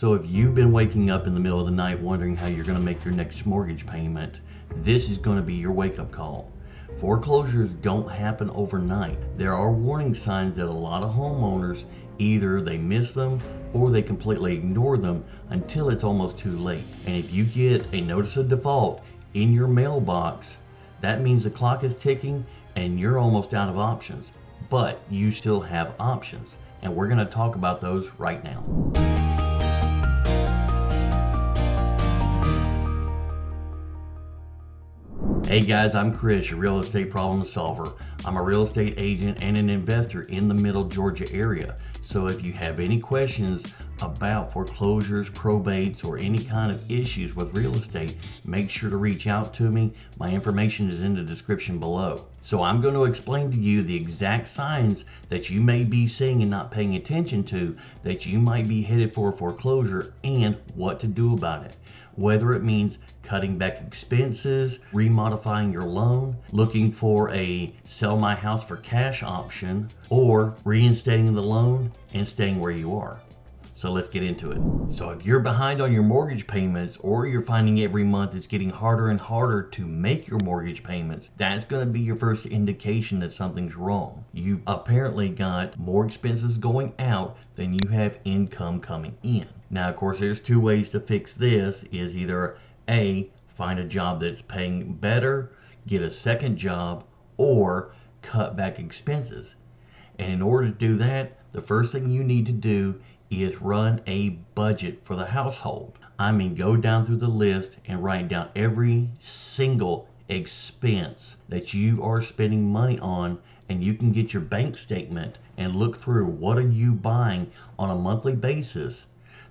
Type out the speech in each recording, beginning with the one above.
So if you've been waking up in the middle of the night wondering how you're going to make your next mortgage payment, this is going to be your wake-up call. Foreclosures don't happen overnight. There are warning signs that a lot of homeowners either they miss them or they completely ignore them until it's almost too late. And if you get a notice of default in your mailbox, that means the clock is ticking and you're almost out of options. But you still have options, and we're going to talk about those right now. Hey guys, I'm Chris, your real estate problem solver. I'm a real estate agent and an investor in the Middle Georgia area. So if you have any questions about foreclosures, probates, or any kind of issues with real estate, make sure to reach out to me. My information is in the description below. So I'm going to explain to you the exact signs that you may be seeing and not paying attention to that you might be headed for a foreclosure and what to do about it. Whether it means cutting back expenses, remodifying your loan, looking for a sell my house for cash option, or reinstating the loan and staying where you are. So let's get into it. So if you're behind on your mortgage payments, or you're finding every month it's getting harder and harder to make your mortgage payments, that's going to be your first indication that something's wrong. You apparently got more expenses going out than you have income coming in. Now, of course, there's two ways to fix this. Is either A, find a job that's paying better, get a second job, or cut back expenses. And in order to do that, the first thing you need to do is run a budget for the household. I mean, go down through the list and write down every single expense that you are spending money on, and you can get your bank statement and look through what are you buying on a monthly basis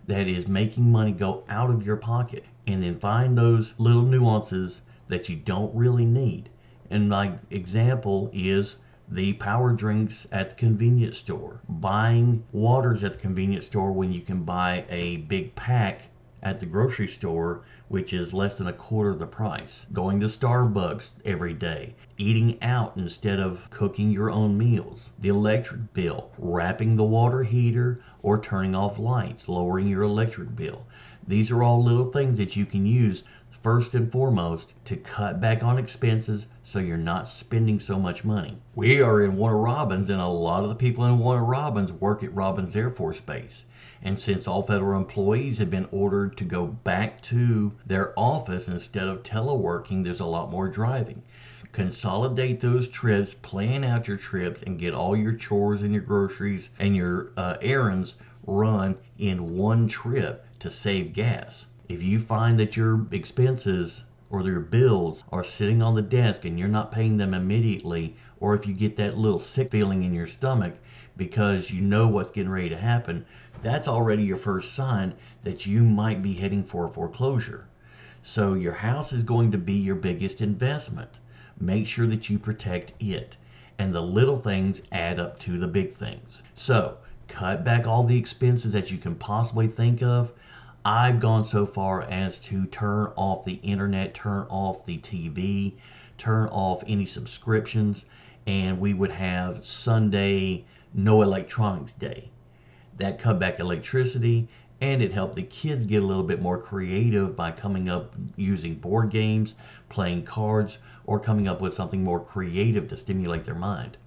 that is making money go out of your pocket, and then find those little nuances that you don't really need. And my example is the power drinks at the convenience store, buying waters at the convenience store when you can buy a big pack at the grocery store, which is less than a quarter of the price, going to Starbucks every day, eating out instead of cooking your own meals, the electric bill, wrapping the water heater or turning off lights, lowering your electric bill. These are all little things that you can use first and foremost to cut back on expenses so you're not spending so much money. We are in Warner Robins, and a lot of the people in Warner Robins work at Robins Air Force Base. And since all federal employees have been ordered to go back to their office instead of teleworking, there's a lot more driving. Consolidate those trips, plan out your trips, and get all your chores and your groceries and your errands run in one trip to save gas. If you find that your expenses or your bills are sitting on the desk and you're not paying them immediately, or if you get that little sick feeling in your stomach because you know what's getting ready to happen, that's already your first sign that you might be heading for a foreclosure. So your house is going to be your biggest investment. Make sure that you protect it, and the little things add up to the big things. So cut back all the expenses that you can possibly think of. I've gone so far as to turn off the internet, turn off the TV, turn off any subscriptions, and we would have Sunday no electronics day. That cut back electricity, and it helped the kids get a little bit more creative by coming up using board games, playing cards, or coming up with something more creative to stimulate their mind.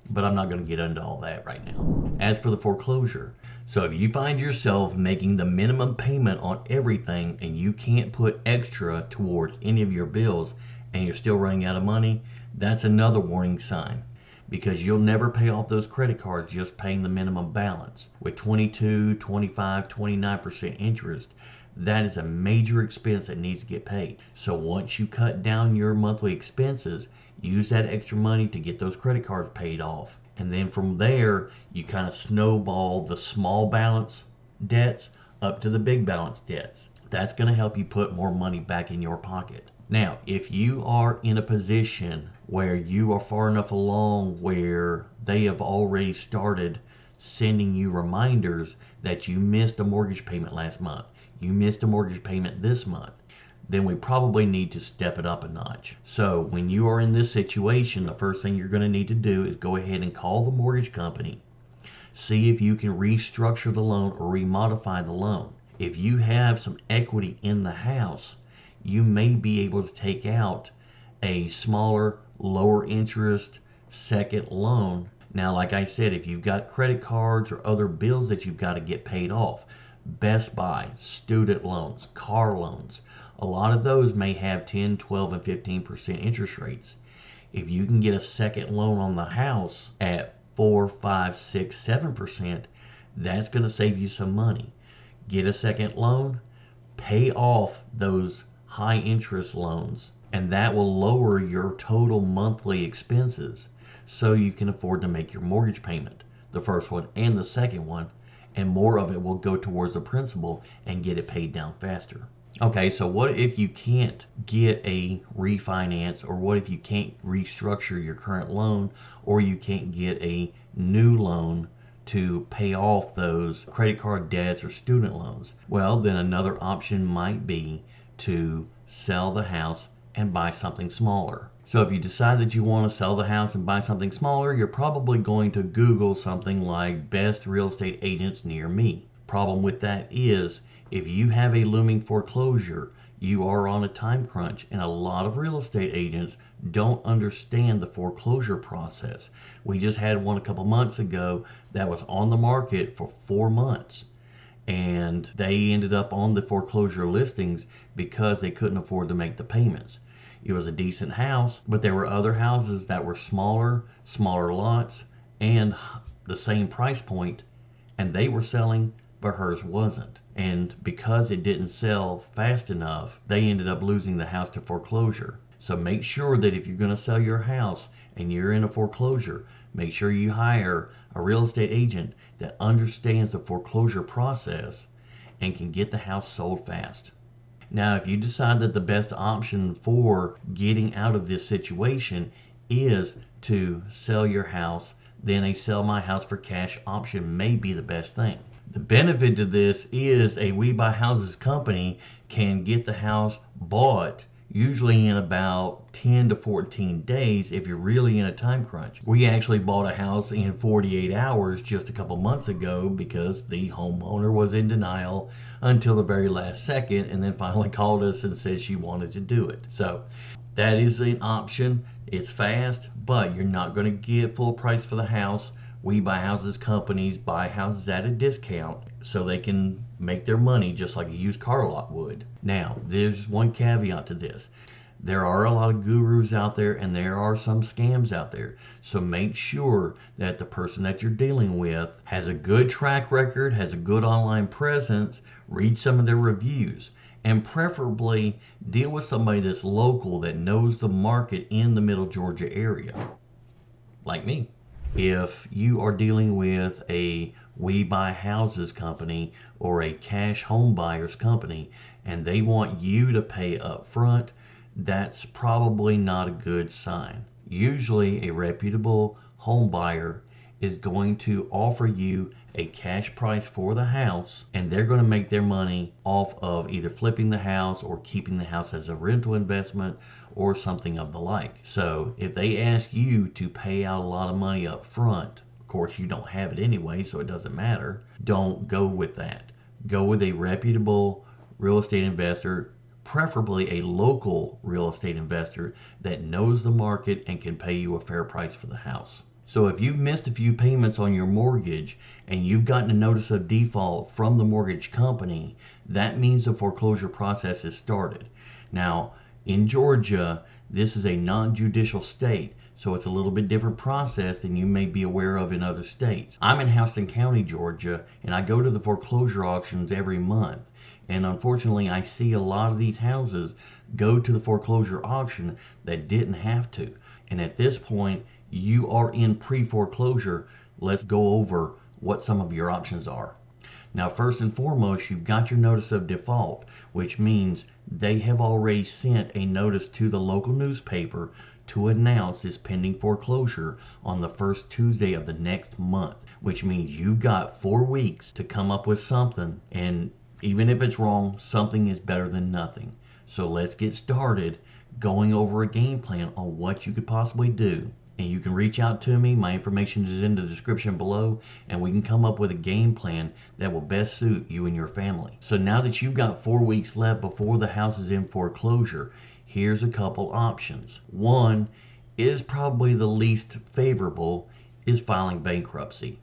But I'm not going to get into all that right now. As for the foreclosure, so if you find yourself making the minimum payment on everything and you can't put extra towards any of your bills and you're still running out of money, that's another warning sign, because you'll never pay off those credit cards just paying the minimum balance. With 22, 25, 29% interest, that is a major expense that needs to get paid. So once you cut down your monthly expenses, use that extra money to get those credit cards paid off. And then from there, you kind of snowball the small balance debts up to the big balance debts. That's going to help you put more money back in your pocket. Now, if you are in a position where you are far enough along where they have already started sending you reminders that you missed a mortgage payment last month, you missed a mortgage payment this month, then we probably need to step it up a notch. So when you are in this situation, the first thing you're going to need to do is go ahead and call the mortgage company. See if you can restructure the loan or remodify the loan. If you have some equity in the house, you may be able to take out a smaller, lower interest second loan. Now, like I said, if you've got credit cards or other bills that you've got to get paid off, Best Buy, student loans, car loans, a lot of those may have 10, 12, and 15% interest rates. If you can get a second loan on the house at 4, 5, 6, 7%, that's going to save you some money. Get a second loan, pay off those high interest loans, and that will lower your total monthly expenses so you can afford to make your mortgage payment, the first one and the second one, and more of it will go towards the principal and get it paid down faster. Okay, so what if you can't get a refinance, or what if you can't restructure your current loan, or you can't get a new loan to pay off those credit card debts or student loans? Well, then another option might be to sell the house and buy something smaller. So if you decide that you want to sell the house and buy something smaller, you're probably going to Google something like best real estate agents near me. Problem with that is, if you have a looming foreclosure, you are on a time crunch, and a lot of real estate agents don't understand the foreclosure process. We just had one a couple months ago that was on the market for 4 months, and they ended up on the foreclosure listings because they couldn't afford to make the payments. It was a decent house, but there were other houses that were smaller lots, and the same price point, and they were selling, but hers wasn't. And because it didn't sell fast enough, they ended up losing the house to foreclosure. So make sure that if you're going to sell your house and you're in a foreclosure, make sure you hire a real estate agent that understands the foreclosure process and can get the house sold fast. Now, if you decide that the best option for getting out of this situation is to sell your house, then a sell my house for cash option may be the best thing. The benefit to this is a We Buy Houses company can get the house bought usually in about 10 to 14 days if you're really in a time crunch. We actually bought a house in 48 hours just a couple months ago because the homeowner was in denial until the very last second, and then finally called us and said she wanted to do it. So that is an option. It's fast, but you're not going to get full price for the house. We Buy Houses companies buy houses at a discount so they can make their money just like a used car lot would. Now, there's one caveat to this. There are a lot of gurus out there, and there are some scams out there. So make sure that the person that you're dealing with has a good track record, has a good online presence, read some of their reviews, and preferably deal with somebody that's local that knows the market in the Middle Georgia area, like me. If you are dealing with a We Buy Houses company or a cash home buyers company and they want you to pay up front, that's probably not a good sign. Usually a reputable home buyer is going to offer you a cash price for the house, and they're going to make their money off of either flipping the house or keeping the house as a rental investment or something of the like. So if they ask you to pay out a lot of money up front, of course you don't have it anyway, so it doesn't matter. Don't go with that. Go with a reputable real estate investor, preferably a local real estate investor that knows the market and can pay you a fair price for the house. So if you've missed a few payments on your mortgage and you've gotten a notice of default from the mortgage company, that means the foreclosure process is started. Now, in Georgia, this is a non-judicial state, so it's a little bit different process than you may be aware of in other states. I'm in Houston County, Georgia, and I go to the foreclosure auctions every month. And unfortunately, I see a lot of these houses go to the foreclosure auction that didn't have to. And at this point, you are in pre-foreclosure. Let's go over what some of your options are. Now, first and foremost, you've got your notice of default, which means they have already sent a notice to the local newspaper to announce this pending foreclosure on the first Tuesday of the next month, which means you've got 4 weeks to come up with something, and even if it's wrong, something is better than nothing. So let's get started going over a game plan on what you could possibly do. and you can reach out to me. My information is in the description below, and we can come up with a game plan that will best suit you and your family. So now that you've got 4 weeks left before the house is in foreclosure, here's a couple options. One is probably the least favorable, is filing bankruptcy.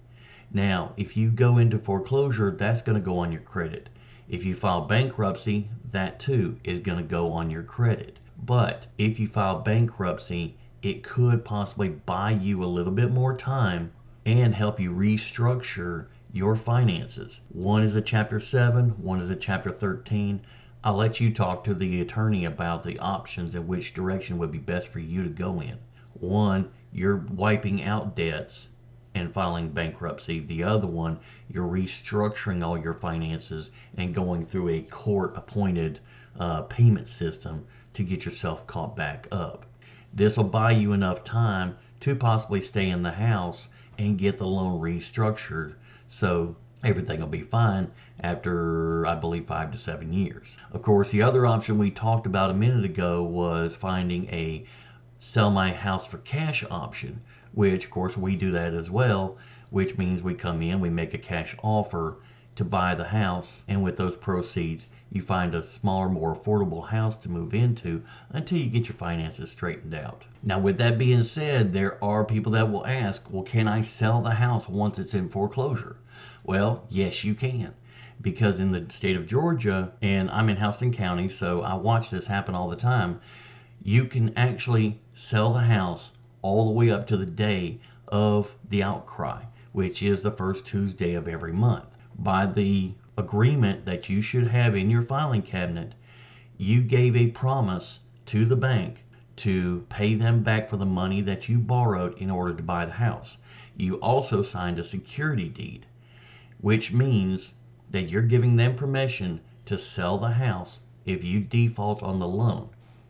Now, if you go into foreclosure, that's going to go on your credit. If you file bankruptcy, that too is going to go on your credit. But if you file bankruptcy, it could possibly buy you a little bit more time and help you restructure your finances. One is a Chapter 7, one is a Chapter 13. I'll let you talk to the attorney about the options and which direction would be best for you to go in. One, you're wiping out debts and filing bankruptcy. The other one, you're restructuring all your finances and going through a court-appointed payment system to get yourself caught back up. This will buy you enough time to possibly stay in the house and get the loan restructured, so everything will be fine after, I believe, 5 to 7 years. Of course, the other option we talked about a minute ago was finding a sell my house for cash option, which of course we do that as well, which means we come in, we make a cash offer to buy the house, and with those proceeds you find a smaller, more affordable house to move into until you get your finances straightened out. Now, with that being said, there are people that will ask, well, can I sell the house once it's in foreclosure? Well, yes, you can, because in the state of Georgia, and I'm in Houston County, so I watch this happen all the time, you can actually sell the house all the way up to the day of the outcry, which is the first Tuesday of every month. By the agreement that you should have in your filing cabinet, you gave a promise to the bank to pay them back for the money that you borrowed in order to buy the house. You also signed a security deed, which means that you're giving them permission to sell the house if you default on the loan.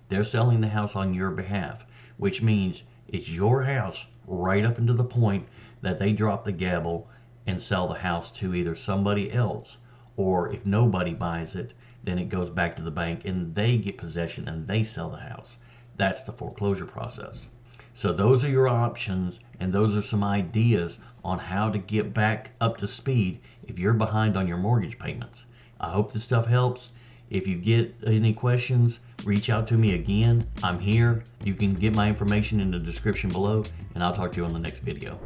They're selling the house on your behalf, which means it's your house right up until the point that they drop the gavel and sell the house to either somebody else, or if nobody buys it, then it goes back to the bank and they get possession and they sell the house. That's the foreclosure process. So those are your options, and those are some ideas on how to get back up to speed if you're behind on your mortgage payments. I hope this stuff helps. If you get any questions, reach out to me again. I'm here. You can get my information in the description below, and I'll talk to you on the next video.